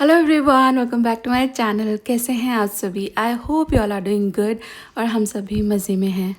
Hello everyone, welcome back to my channel. कैसे हैं आप सभी? I hope you all are doing good और हम सभी मज़े में हैं।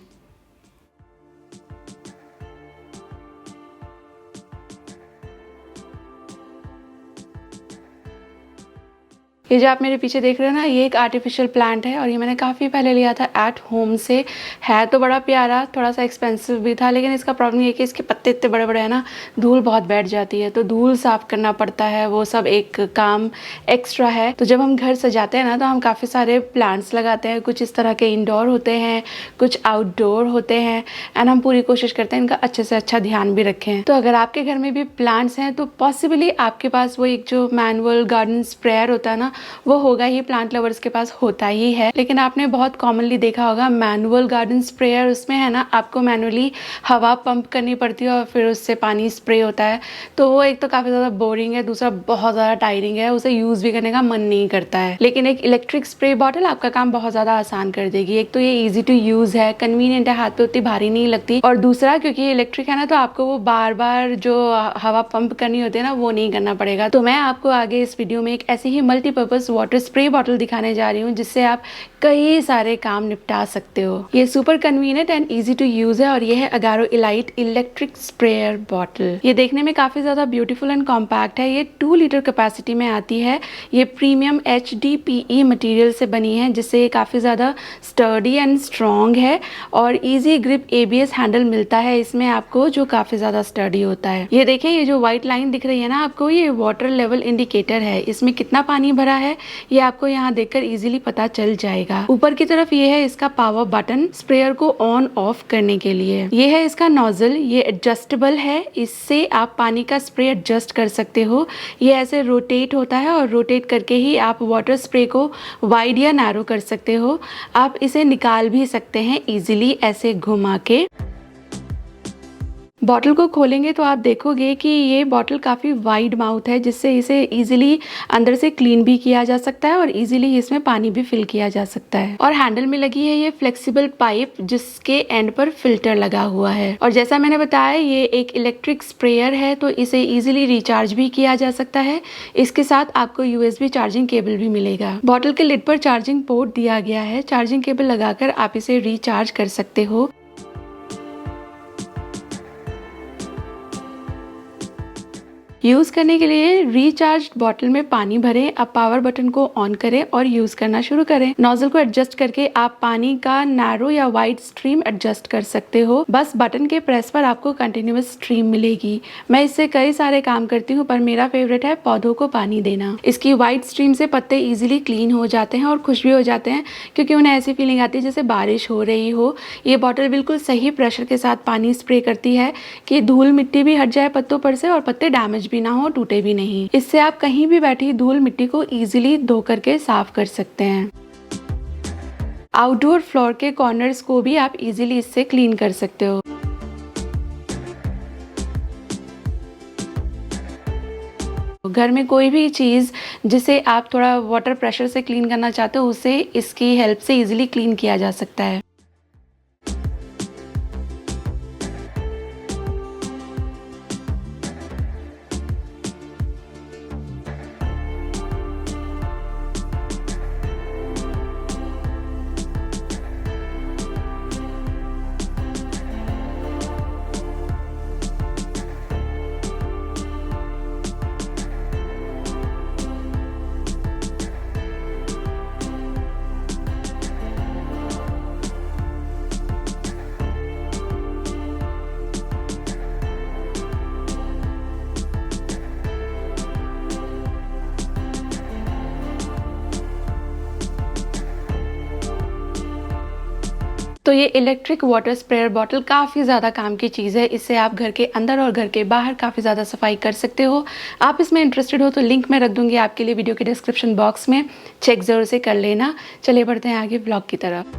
ये जो आप मेरे पीछे देख रहे हैं ना, ये एक आर्टिफिशियल प्लांट है और ये मैंने काफ़ी पहले लिया था एट होम से। है तो बड़ा प्यारा, थोड़ा सा एक्सपेंसिव भी था, लेकिन इसका प्रॉब्लम ये है कि इसके पत्ते इतने बड़े बड़े हैं ना, धूल बहुत बैठ जाती है, तो धूल साफ़ करना पड़ता है। वो सब एक काम एक्स्ट्रा है। तो जब हम घर सजाते हैं ना, तो हम काफ़ी सारे प्लांट्स लगाते हैं। कुछ इस तरह के इंडोर होते हैं, कुछ आउटडोर होते हैं, एंड हम पूरी कोशिश करते हैं इनका अच्छे से अच्छा ध्यान भी रखें। तो अगर आपके घर में भी प्लांट्स हैं तो पॉसिबली आपके पास वो एक जो मैनुअल गार्डन स्प्रेयर होता है ना, वो होगा ही। प्लांट लवर्स के पास होता ही है। लेकिन आपने बहुत कॉमनली देखा होगा मैनुअल गार्डन स्प्रेयर, उसमें है ना आपको मैनुअली हवा पंप करनी पड़ती है और फिर उससे पानी स्प्रे होता है। तो वो एक तो काफ़ी ज़्यादा बोरिंग है, दूसरा बहुत ज़्यादा टायरिंग है, उसे यूज़ भी करने का मन नहीं करता है। लेकिन एक इलेक्ट्रिक स्प्रे बॉटल आपका काम बहुत ज़्यादा आसान कर देगी। एक तो ये ईजी टू यूज़ है, कन्वीनियंट है, हाथ पे उतनी भारी नहीं लगती, और दूसरा क्योंकि इलेक्ट्रिक है ना, तो आपको वो बार बार जो हवा पंप करनी होती है ना, वो नहीं करना पड़ेगा। तो मैं आपको आगे इस वीडियो में एक ऐसी ही मल्टीपर्पज वाटर स्प्रे बॉटल दिखाने जा रही हूँ जिससे आप कई सारे काम निपटा सकते हो। ये super convenient and easy to use है और ये है Agaro elite electric sprayer bottle. ये देखने में काफी ज्यादा ब्यूटीफुल एंड कॉम्पैक्ट है। ये 2 लीटर कैपेसिटी में आती है। ये प्रीमियम HDPE मटेरियल से बनी है, जिससे ये काफी ज्यादा स्टर्डी एंड स्ट्रॉन्ग है और इजी ग्रिप ABS हैंडल मिलता है इसमें आपको, जो काफी ज्यादा स्टर्डी होता है। ये देखें, ये जो व्हाइट लाइन दिख रही है ना आपको, ये वाटर लेवल इंडिकेटर है। इसमें कितना पानी भरा है ये आपको यहाँ देखकर इजीली पता चल जाएगा। ऊपर की तरफ ये है इसका पावर बटन स्प्रेयर को ऑन ऑफ करने के लिए। ये है इसका नोजल, ये एडजस्टेबल है, इससे आप पानी का स्प्रे एडजस्ट कर सकते हो। ये ऐसे रोटेट होता है और रोटेट करके ही आप वाटर स्प्रे को वाइड या नैरो कर सकते हो। आप इसे निकाल भी सकते हैं इजीली ऐसे घुमा के। बॉटल को खोलेंगे तो आप देखोगे कि ये बॉटल काफ़ी वाइड माउथ है, जिससे इसे इजीली अंदर से क्लीन भी किया जा सकता है और इजीली इसमें पानी भी फिल किया जा सकता है। और हैंडल में लगी है ये फ्लेक्सिबल पाइप, जिसके एंड पर फिल्टर लगा हुआ है। और जैसा मैंने बताया, ये एक इलेक्ट्रिक स्प्रेयर है, तो इसे इजीली रिचार्ज भी किया जा सकता है। इसके साथ आपको USB चार्जिंग केबल भी मिलेगा। बॉटल के लिड पर चार्जिंग पोर्ट दिया गया है। चार्जिंग केबल लगाकर आप इसे रिचार्ज कर सकते हो। यूज़ करने के लिए रिचार्ज बॉटल में पानी भरें, अब पावर बटन को ऑन करें और यूज़ करना शुरू करें। नोजल को एडजस्ट करके आप पानी का नैरो या वाइड स्ट्रीम एडजस्ट कर सकते हो। बस बटन के प्रेस पर आपको कंटिन्यूअस स्ट्रीम मिलेगी। मैं इससे कई सारे काम करती हूँ, पर मेरा फेवरेट है पौधों को पानी देना। इसकी वाइड स्ट्रीम से पत्ते इजीली क्लीन हो जाते हैं और खुश भी हो जाते हैं, क्योंकि उन्हें ऐसी फीलिंग आती है जैसे बारिश हो रही हो। ये बॉटल बिल्कुल सही प्रेशर के साथ पानी स्प्रे करती है कि धूल मिट्टी भी हट जाए पत्तों पर से और पत्ते डैमेज भी ना हो, टूटे भी नहीं। इससे आप कहीं भी बैठी धूल मिट्टी को इजीली धो करके साफ कर सकते हैं। आउटडोर फ्लोर के कॉर्नर्स को भी आप इजीली इससे क्लीन कर सकते हो। घर में कोई भी चीज़ जिसे आप थोड़ा वाटर प्रेशर से क्लीन करना चाहते हो, उसे इसकी हेल्प से इजीली क्लीन किया जा सकता है। तो ये इलेक्ट्रिक वाटर स्प्रेयर बॉटल काफ़ी ज़्यादा काम की चीज़ है। इससे आप घर के अंदर और घर के बाहर काफ़ी ज़्यादा सफाई कर सकते हो। आप इसमें इंटरेस्टेड हो तो लिंक मैं रख दूंगी आपके लिए वीडियो के डिस्क्रिप्शन बॉक्स में, चेक ज़रूर से कर लेना। चलिए बढ़ते हैं आगे ब्लॉग की तरफ।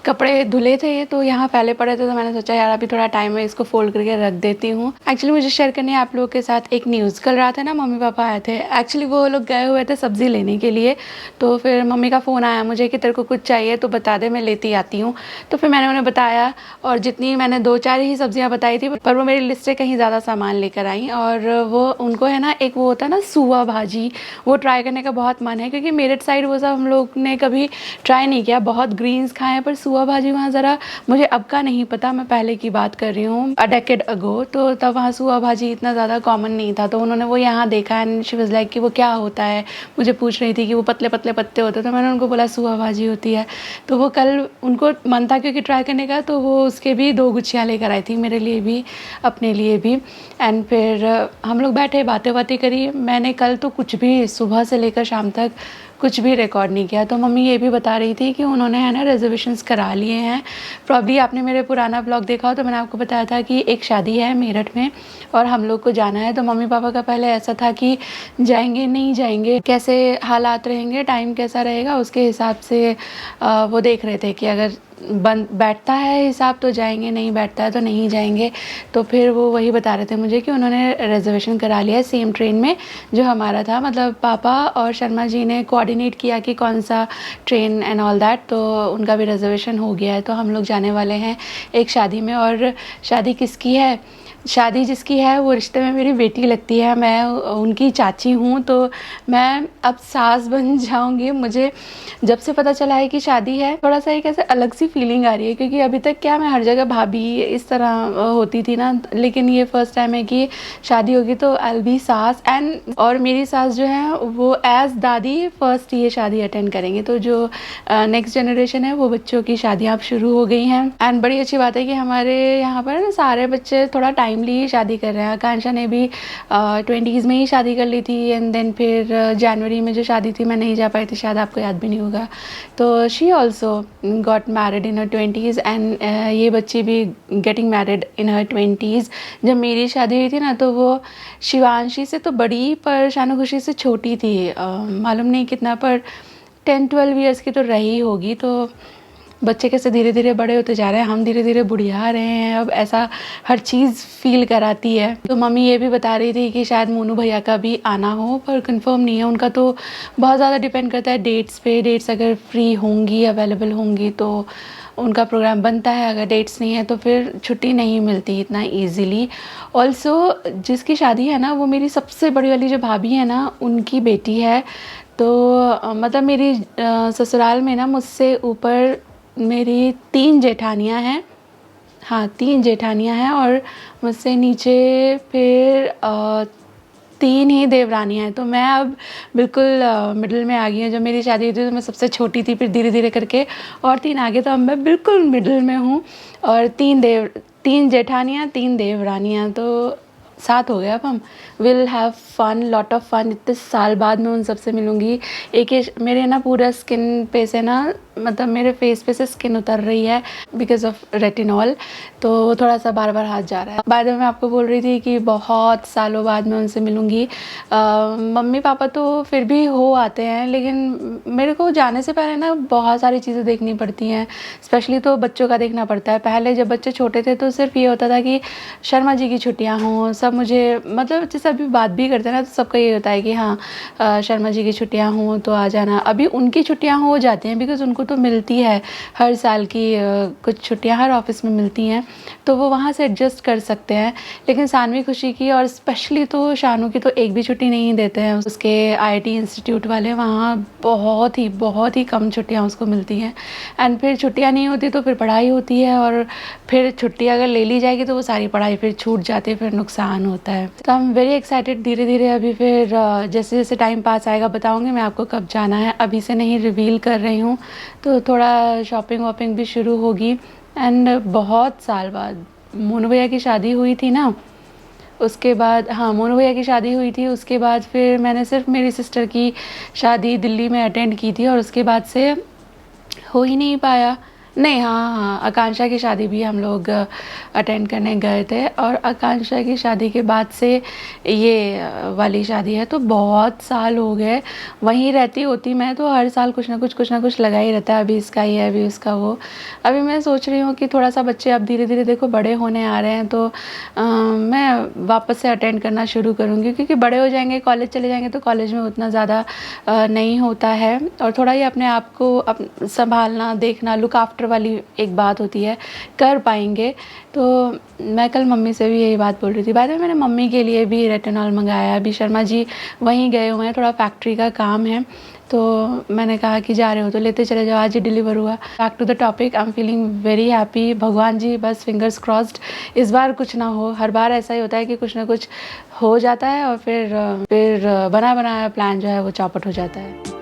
कपड़े धुले थे तो यहाँ फैले पड़े थे, तो मैंने सोचा यार अभी थोड़ा टाइम है, इसको फोल्ड करके रख देती हूँ। एक्चुअली मुझे शेयर करने है आप लोगों के साथ एक न्यूज़। कल रात है ना, मम्मी पापा आए थे। एक्चुअली वो लोग गए हुए थे सब्ज़ी लेने के लिए, तो फिर मम्मी का फ़ोन आया मुझे कि तेरे को कुछ चाहिए तो बता दे, मैं लेती आती हूँ। तो फिर मैंने उन्हें बताया, और जितनी मैंने 2-4 ही सब्जियाँ बताई थी, पर वो मेरी लिस्ट से कहीं ज़्यादा सामान लेकर आई। और वो उनको है ना, एक वो होता है ना सुआ भाजी, वो ट्राई करने का बहुत मन है, क्योंकि मेरठ साइड वो सब हम लोग ने कभी ट्राई नहीं किया। बहुत ग्रीन्स खाए पर सुआ भाजी वहाँ ज़रा, मुझे अब का नहीं पता, मैं पहले की बात कर रही हूँ, अ डेकेड अगो, तो तब वहाँ सुआ भाजी इतना ज़्यादा कॉमन नहीं था। तो उन्होंने वो यहाँ देखा एंड शी वाज लाइक कि वो क्या होता है, मुझे पूछ रही थी कि वो पतले पतले पत्ते होते, तो मैंने उनको बोला सुआ भाजी होती है। तो वो कल उनको मन था क्योंकि ट्राई करने का, तो वो उसके भी 2 गुच्छियाँ लेकर आई थी, मेरे लिए भी अपने लिए भी। एंड फिर हम लोग बैठे बातें बातें करी। मैंने कल तो कुछ भी सुबह से लेकर शाम तक कुछ भी रिकॉर्ड नहीं किया। तो मम्मी ये भी बता रही थी कि उन्होंने है ना रिजर्वेशंस करा लिए हैं। प्रॉब्ली आपने मेरे पुराना ब्लॉग देखा हो तो मैंने आपको बताया था कि एक शादी है मेरठ में और हम लोग को जाना है। तो मम्मी पापा का पहले ऐसा था कि जाएंगे नहीं जाएंगे, कैसे हालात रहेंगे, टाइम कैसा रहेगा, उसके हिसाब से वो देख रहे थे कि अगर बैठता है हिसाब तो जाएंगे, नहीं बैठता है तो नहीं जाएंगे। तो फिर वो वही बता रहे थे मुझे कि उन्होंने रिजर्वेशन करा लिया है सेम ट्रेन में जो हमारा था। मतलब पापा और शर्मा जी ने कोऑर्डिनेट किया कि कौन सा ट्रेन एंड ऑल दैट, तो उनका भी रिजर्वेशन हो गया है। तो हम लोग जाने वाले हैं एक शादी में। और शादी किसकी है? शादी जिसकी है वो रिश्ते में मेरी बेटी लगती है, मैं उनकी चाची हूँ। तो मैं अब सास बन जाऊँगी। मुझे जब से पता चला है कि शादी है, थोड़ा सा एक ऐसे अलग सी फीलिंग आ रही है, क्योंकि अभी तक क्या मैं हर जगह भाभी इस तरह होती थी ना, लेकिन ये फर्स्ट टाइम है कि शादी होगी तो आई विल बी सास। एंड और मेरी सास जो है वो एज दादी फर्स्ट ये शादी अटेंड करेंगे। तो जो नेक्स्ट जनरेशन है वो बच्चों की शादियाँ अब शुरू हो गई हैं। एंड बड़ी अच्छी बात है कि हमारे यहाँ पर ना सारे बच्चे थोड़ा टाइमली शादी कर रहे हैं। आकांक्षा ने भी 20s में ही शादी कर ली थी, एंड देन फिर जनवरी में जो शादी थी मैं नहीं जा पाई थी, शायद आपको याद भी नहीं होगा। तो she also got married in her 20s and ये बच्ची भी getting married in her 20s। जब मेरी शादी हुई थी ना तो वो शिवांशी से तो बड़ी पर शानू खुशी से छोटी थी, मालूम नहीं कितना, पर 10-12 ईयर्स की तो रही होगी। तो बच्चे कैसे धीरे धीरे बड़े होते जा रहे हैं, हम धीरे धीरे बुढ़िया रहे हैं, अब ऐसा हर चीज़ फील कराती है। तो मम्मी ये भी बता रही थी कि शायद मोनू भैया का भी आना हो, पर कंफर्म नहीं है उनका। तो बहुत ज़्यादा डिपेंड करता है डेट्स पे। डेट्स अगर फ्री होंगी, अवेलेबल होंगी तो उनका प्रोग्राम बनता है, अगर डेट्स नहीं है तो फिर छुट्टी नहीं मिलती इतना ईजीली। ऑल्सो जिसकी शादी है ना वो मेरी सबसे बड़ी वाली जो भाभी है ना उनकी बेटी है। तो मतलब मेरी ससुराल में ना मुझसे ऊपर मेरी 3 जेठानियाँ हैं। हाँ, 3 जेठानियाँ हैं और मुझसे नीचे फिर 3 ही देवरानियाँ हैं। तो मैं अब बिल्कुल मिडिल में आ गई हूँ। जब मेरी शादी हुई थी तो मैं सबसे छोटी थी, फिर धीरे धीरे करके और 3 आगे, तो अब मैं बिल्कुल मिडिल में हूँ। और 3 जेठानियाँ, 3 देवरानियाँ, तो 7 हो गया। अब हम will have fun, lot of fun. इतने साल बाद मैं उन सबसे मिलूँगी। एक ये मेरे ना पूरा स्किन पे से ना, मतलब मेरे फेस पे से स्किन उतर रही है बिकॉज ऑफ रेटिनॉल, तो थोड़ा सा बार बार हाथ जा रहा है। बाद में मैं आपको बोल रही थी कि बहुत सालों बाद मैं उनसे मिलूँगी। मम्मी पापा तो फिर भी हो आते हैं, लेकिन मेरे को जाने से पहले ना बहुत सारी चीज़ें देखनी पड़ती हैं। स्पेशली तो बच्चों का देखना पड़ता है। पहले जब बच्चे छोटे थे तो सिर्फ ये होता था कि शर्मा जी की छुट्टियाँ हों, सब मुझे मतलब जैसे अभी बात भी करते हैं ना तो सबका ये होता है कि हाँ शर्मा जी की छुट्टियाँ हों तो आ जाना। अभी उनकी छुट्टियाँ हो जाती हैं बिकॉज़ उनको तो मिलती है हर साल की कुछ छुट्टियाँ हर ऑफिस में मिलती हैं, तो वो वहाँ से एडजस्ट कर सकते हैं। लेकिन सानवी खुशी की और स्पेशली तो शानू की तो एक भी छुट्टी नहीं देते हैं उसके आईआईटी इंस्टीट्यूट वाले। वहाँ बहुत ही कम छुट्टियाँ उसको मिलती हैं। एंड फिर छुट्टियाँ नहीं होती तो फिर पढ़ाई होती है, और फिर छुट्टी अगर ले ली जाएगी तो वो सारी पढ़ाई फिर छूट जाती है, फिर नुकसान होता है। तो आई एम वेरी एक्साइटेड। धीरे धीरे अभी फिर जैसे जैसे टाइम पास आएगा बताऊँगी मैं आपको कब जाना है, अभी से नहीं रिवील कर रही हूँ। तो थोड़ा शॉपिंग वॉपिंग भी शुरू होगी। एंड बहुत साल बाद मोनू भैया की शादी हुई थी ना, उसके बाद हाँ मोनू भैया की शादी हुई थी, उसके बाद फिर मैंने सिर्फ मेरी सिस्टर की शादी दिल्ली में अटेंड की थी और उसके बाद से हो ही नहीं पाया। नहीं, हाँ, हाँ, आकांक्षा की शादी भी हम लोग अटेंड करने गए थे और आकांक्षा की शादी के बाद से ये वाली शादी है, तो बहुत साल हो गए। वहीं रहती होती मैं तो हर साल कुछ ना कुछ लगा ही रहता है, अभी इसका ये, अभी उसका वो। अभी मैं सोच रही हूँ कि थोड़ा-सा बच्चे अब धीरे-धीरे देखो बड़े होने आ रहे हैं, तो मैं वापस से अटेंड करना शुरू करूँगी, क्योंकि बड़े हो जाएँगे, कॉलेज चले जाएँगे तो कॉलेज में उतना ज़्यादा नहीं होता है, और थोड़ा ही अपने आप को संभालना, देखना, लुक आफ्टर वाली एक बात होती है, कर पाएंगे। तो मैं कल मम्मी से भी यही बात बोल रही थी। बाय द वे मैंने मम्मी के लिए भी रेटिनॉल मंगाया। अभी शर्मा जी वहीं गए हुए हैं, थोड़ा फैक्ट्री का काम है, तो मैंने कहा कि जा रहे हो तो लेते चले जाओ, आज ही डिलीवर हुआ। Back to the topic, I am feeling very happy. भगवान जी बस फिंगर्स क्रॉस्ड इस बार कुछ ना हो। हर बार ऐसा ही होता है कि कुछ ना कुछ हो जाता है और फिर बना बनाया प्लान जो है वो चौपट हो जाता है।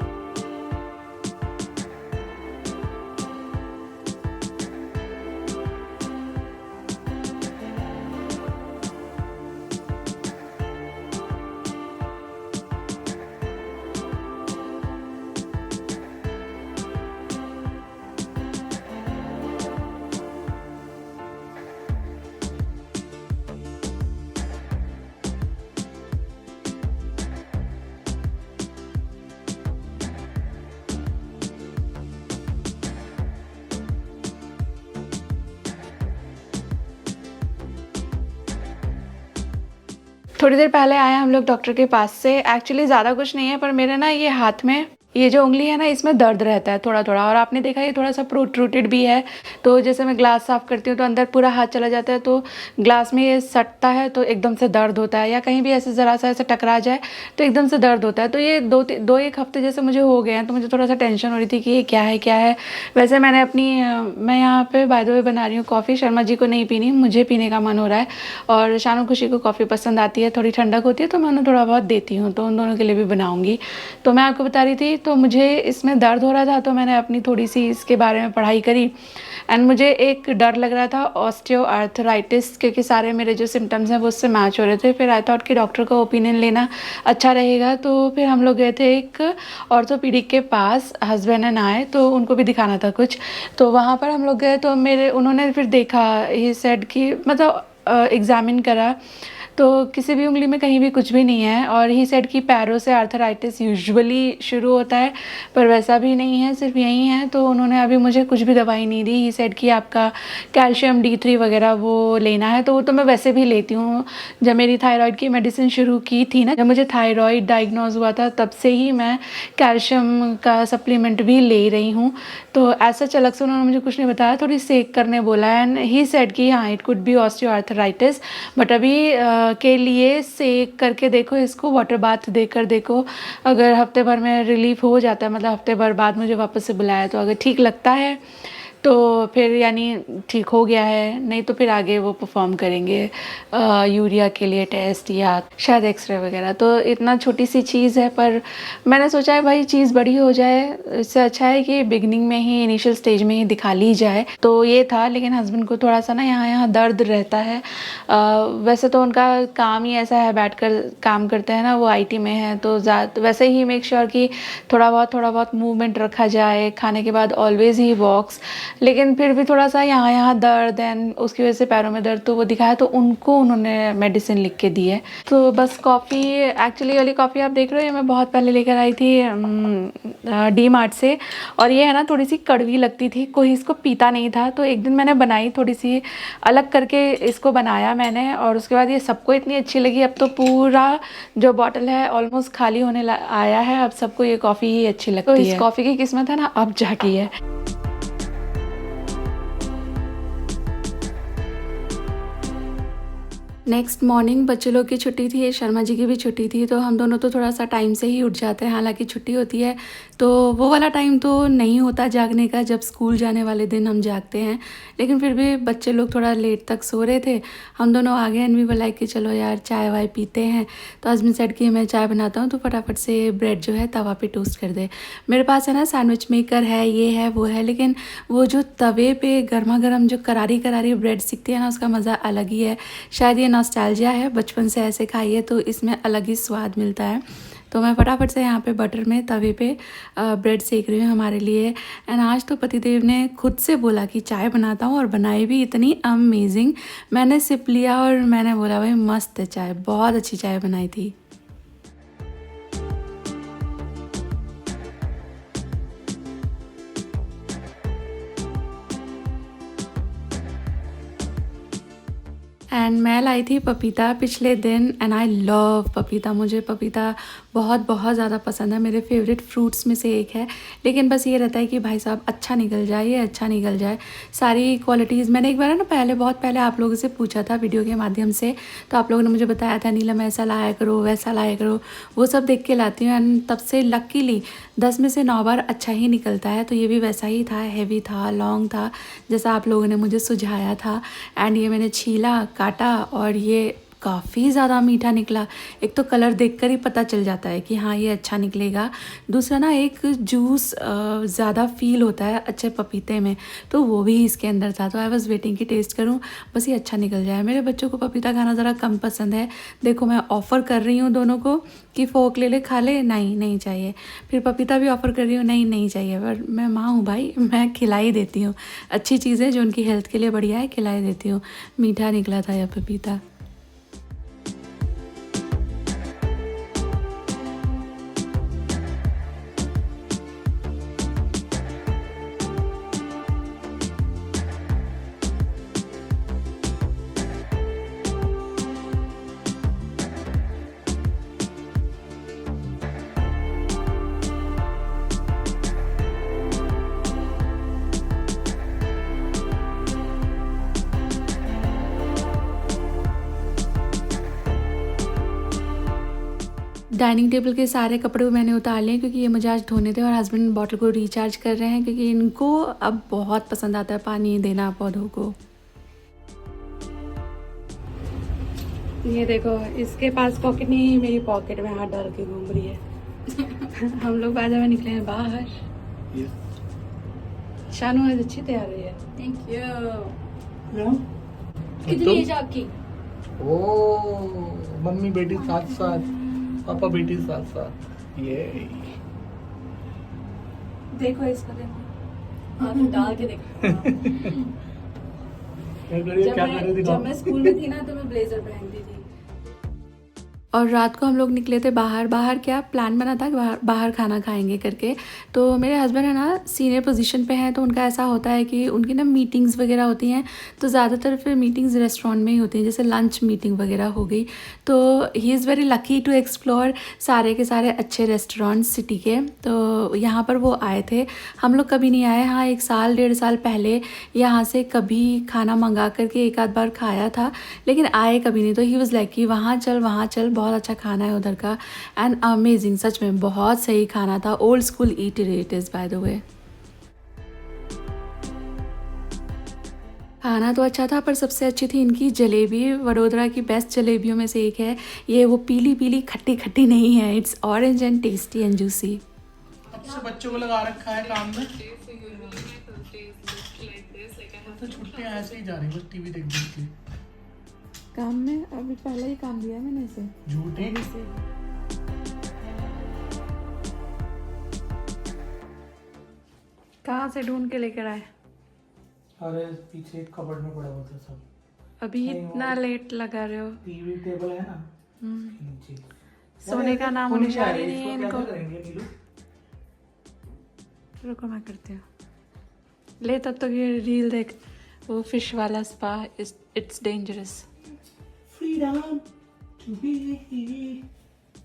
थोड़ी देर पहले आए हम लोग डॉक्टर के पास से। एक्चुअली ज़्यादा कुछ नहीं है, पर मेरे ना ये हाथ में ये जो उंगली है ना, इसमें दर्द रहता है थोड़ा थोड़ा, और आपने देखा ये थोड़ा सा प्रोट्रूटेड भी है। तो जैसे मैं ग्लास साफ़ करती हूँ तो अंदर पूरा हाथ चला जाता है, तो ग्लास में ये सटता है तो एकदम से दर्द होता है, या कहीं भी ऐसे ज़रा सा ऐसे टकरा जाए तो एकदम से दर्द होता है। तो ये दो एक हफ्ते जैसे मुझे हो गए हैं, तो मुझे थोड़ा सा टेंशन हो रही थी कि ये क्या है। वैसे मैंने मैं यहाँ पे बाय द वे बना रही हूँ कॉफ़ी। शर्मा जी को नहीं पीनी, मुझे पीने का मन हो रहा है, और शानू खुशी को कॉफ़ी पसंद आती है, थोड़ी ठंडक होती है तो मैं उन्हें थोड़ा बहुत देती हूँ, तो उन दोनों के लिए भी बनाऊँगी। तो मैं आपको बता रही थी, तो मुझे इसमें दर्द हो रहा था, तो मैंने अपनी थोड़ी सी इसके बारे में पढ़ाई करी, एंड मुझे एक डर लग रहा था ऑस्टियोआर्थराइटिस, क्योंकि सारे मेरे जो सिम्टम्स हैं वो उससे मैच हो रहे थे। फिर आई थॉट कि डॉक्टर का ओपिनियन लेना अच्छा रहेगा, तो फिर हम लोग गए थे एक ऑर्थोपीडिक के पास, हस्बैंड एंड आई, तो उनको भी दिखाना था कुछ। तो वहाँ पर हम लोग गए, तो उन्होंने फिर देखा, ही सेड कि मतलब एग्जामिन करा, तो किसी भी उंगली में कहीं भी कुछ भी नहीं है, और ही सेड कि पैरों से आर्थराइटिस यूजुअली शुरू होता है, पर वैसा भी नहीं है, सिर्फ यही है। तो उन्होंने अभी मुझे कुछ भी दवाई नहीं दी। ही सेड कि आपका कैल्शियम D3 वगैरह वो लेना है, तो वो तो मैं वैसे भी लेती हूँ। जब मेरी थायराइड की मेडिसिन शुरू की थी ना, जब मुझे थायराइड डायग्नोज हुआ था, तब से ही मैं कैल्शियम का सप्लीमेंट भी ले रही हूँ। तो ऐसा अलग से उन्होंने मुझे कुछ नहीं बताया, थोड़ी सेक करने बोला, एंड ही सेड कि हाँ it could be osteoarthritis, but अभी के लिए सेक करके देखो, इसको वाटर बाथ देकर देखो। अगर हफ्ते भर में रिलीफ हो जाता है, मतलब हफ्ते भर बाद मुझे वापस से बुलाया, तो अगर ठीक लगता है तो फिर यानी ठीक हो गया है, नहीं तो फिर आगे वो परफॉर्म करेंगे यूरिया के लिए टेस्ट, या शायद एक्सरे वगैरह। तो इतना छोटी सी चीज़ है, पर मैंने सोचा है भाई चीज़ बड़ी हो जाए, इससे अच्छा है कि बिगनिंग में ही, इनिशियल स्टेज में ही दिखा ली जाए। तो ये था, लेकिन हस्बैंड को थोड़ा सा ना यहाँ दर्द रहता है। वैसे तो उनका काम ही ऐसा है, बैठ कर काम करते हैं ना, वो IT में है, तो वैसे ही मेक श्योर कि थोड़ा बहुत मूवमेंट रखा जाए, खाने के बाद ऑलवेज ही वॉक्स, लेकिन फिर भी थोड़ा सा यहाँ दर्द, एंड उसकी वजह से पैरों में दर्द, तो वो दिखाया, तो उन्होंने मेडिसिन लिख के दी है। तो बस कॉफ़ी, एक्चुअली वाली कॉफ़ी आप देख रहे हो, ये मैं बहुत पहले लेकर आई थी D-Mart से, और ये है ना थोड़ी सी कड़वी लगती थी, कोई इसको पीता नहीं था। तो एक दिन मैंने बनाई, थोड़ी सी अलग करके इसको बनाया मैंने, और उसके बाद ये सबको इतनी अच्छी लगी। अब तो पूरा जो बॉटल है ऑलमोस्ट खाली होने आया है, अब सबको ये कॉफ़ी ही अच्छी लगती है। तो इस कॉफ़ी की किस्मत है ना अब जागी है। नेक्स्ट मॉर्निंग बच्चे लोग की छुट्टी थी, शर्मा जी की भी छुट्टी थी, तो हम दोनों तो थोड़ा सा टाइम से ही उठ जाते हैं। हालांकि छुट्टी होती है तो वो वाला टाइम तो नहीं होता जागने का, जब स्कूल जाने वाले दिन हम जागते हैं, लेकिन फिर भी बच्चे लोग थोड़ा लेट तक सो रहे थे। हम दोनों आ गए, एंड वी वर लाइक कि चलो यार चाय वाय पीते हैं। तो हस्बैंड सेड कि मैं चाय बनाता हूँ, तो फटाफट से ब्रेड जो है तवा पे टोस्ट कर दे। मेरे पास है ना सैंडविच मेकर है, ये है वो है, लेकिन वो जो तवे पे गर्मा गर्म जो करारी करारी ब्रेड सिकती है ना, उसका मज़ा अलग ही है। शायद ये नॉस्टैल्जिया है, बचपन से ऐसे खाई है तो इसमें अलग ही स्वाद मिलता है। तो मैं फटाफट से यहाँ पे बटर में तवे पे ब्रेड सेक रही हूँ हमारे लिए। एंड आज तो पतिदेव ने खुद से बोला कि चाय बनाता हूँ, और बनाई भी इतनी अमेजिंग। मैंने सिप लिया और मैंने बोला भाई मस्त है चाय, बहुत अच्छी चाय बनाई थी। एंड मैं लाई थी पपीता पिछले दिन, एंड आई लव पपीता। मुझे पपीता बहुत बहुत ज़्यादा पसंद है, मेरे फेवरेट फ्रूट्स में से एक है। लेकिन बस ये रहता है कि भाई साहब अच्छा निकल जाए, ये अच्छा निकल जाए। सारी क्वालिटीज़ मैंने एक बार ना बहुत पहले आप लोगों से पूछा था वीडियो के माध्यम से, तो आप लोगों ने मुझे बताया था नीलम ऐसा लाया करो, वैसा लाया करो, वो सब देख के लाती हूँ। एंड तब से लकीली 10 में से 9 बार अच्छा ही निकलता है। तो ये भी वैसा ही था, हैवी था, लॉन्ग था, जैसा आप लोगों ने मुझे सुझाया था। एंड ये मैंने छीला, काटा, और ये काफ़ी ज़्यादा मीठा निकला। एक तो कलर देखकर ही पता चल जाता है कि हाँ ये अच्छा निकलेगा। दूसरा ना एक जूस ज़्यादा फील होता है अच्छे पपीते में, तो वो भी इसके अंदर था। तो आई वॉज़ वेटिंग कि टेस्ट करूँ, बस ये अच्छा निकल जाए। मेरे बच्चों को पपीता खाना ज़रा कम पसंद है। देखो मैं ऑफ़र कर रही हूँ दोनों को कि फ़ोक ले ले, खा ले, नहीं नहीं चाहिए। फिर पपीता भी ऑफ़र कर रही हूँ, नहीं नहीं चाहिए। पर मैं माँ हूँ भाई, मैं खिला ही देती हूँ अच्छी चीज़ें जो उनकी हेल्थ के लिए बढ़िया है, खिला ही देती हूँ। मीठा निकला था यह पपीता। डाइनिंग टेबल के सारे कपड़े मैंने उतार लिए क्योंकि ये मुझे आज धोने थे, और हस्बैंड बॉटल को रिचार्ज कर रहे हैं क्योंकि इनको अब बहुत पसंद आता है पानी देना पौधों को। ये देखो इसके पास पॉकेट नहीं, मेरी पॉकेट में हाथ डाल के घूम रही है। हम लोग बाजार में निकले हैं बाहर। शानू आज अच्छी तैयार हुई है। Thank you. कितनी एज आपकी? ओ मम्मी बेटी साथ साथ, पापा बेटी साथ साथ। ये देखो इसको, देखो आप डाल के देखो। जब मैं स्कूल में थी ना तो मैं ब्लेजर पहनती थी। और रात को हम लोग निकले थे बाहर क्या प्लान बना था कि बाहर खाना खाएंगे करके। तो मेरे हस्बैंड है ना सीनियर पोजीशन पे हैं, तो उनका ऐसा होता है कि उनकी ना मीटिंग्स वगैरह होती हैं, तो ज़्यादातर फिर मीटिंग्स रेस्टोरेंट में ही होती हैं, जैसे लंच मीटिंग वगैरह हो गई। तो he is very lucky to explore सारे के सारे अच्छे रेस्टोरेंट सिटी के। तो यहाँ पर वो आए थे, हम लोग कभी नहीं आए। हाँ 1 साल 1.5 साल पहले यहाँ से कभी खाना मंगा करके एक आध बार खाया था, लेकिन आए कभी नहीं। तो ही वॉज़ लाइक कि वहाँ चल, बहुत अच्छा खाना है उधर का, एंड अमेजिंग, सच में बहुत सही खाना था। Old school eatery it is by the way. खाना तो अच्छा था, पर सबसे अच्छी थी इनकी जलेबी। वडोदरा की बेस्ट जलेबियों में से एक है ये। वो पीली पीली खट्टी खट्टी नहीं है, it's orange and tasty and juicy. अब से बच्चों को लगा रखा है काम में, तो छुट्टियां ऐसे ही जा रही, बस टीवी देख देख के। काम में अभी पहले ही काम दिया मैंने इसे। झूठी। कहाँ से ढूंढ के लेकर आए? अरे पीछे एक कबर्ड में पड़ा हुआ था सब। अभी इतना लेट लगा रहे हो। टीवी टेबल है ना नीचे। सोने का नाम निशान ही नहीं है इनको। क्या करेंगे नीलू? रुको मैं करती हूँ। ले तब तक ये रील देख, वो फिश वाला spa, it's dangerous. Freedom to be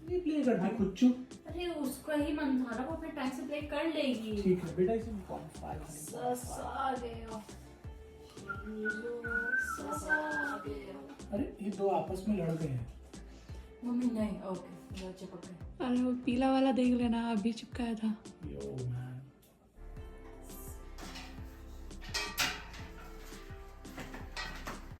नहीं प्ले करते कुच्चू। अरे उसका ही मन था ना, वो अपने टाइम से प्ले कर लेगी। ठीक है बेटा, इसे कौन फाइल ससा गया। अरे ये दो आपस में लड़ गए हैं। मम्मी नहीं, ओके चिपक गए। अरे वो पीला वाला देख लेना, अभी चिपकाया था। यो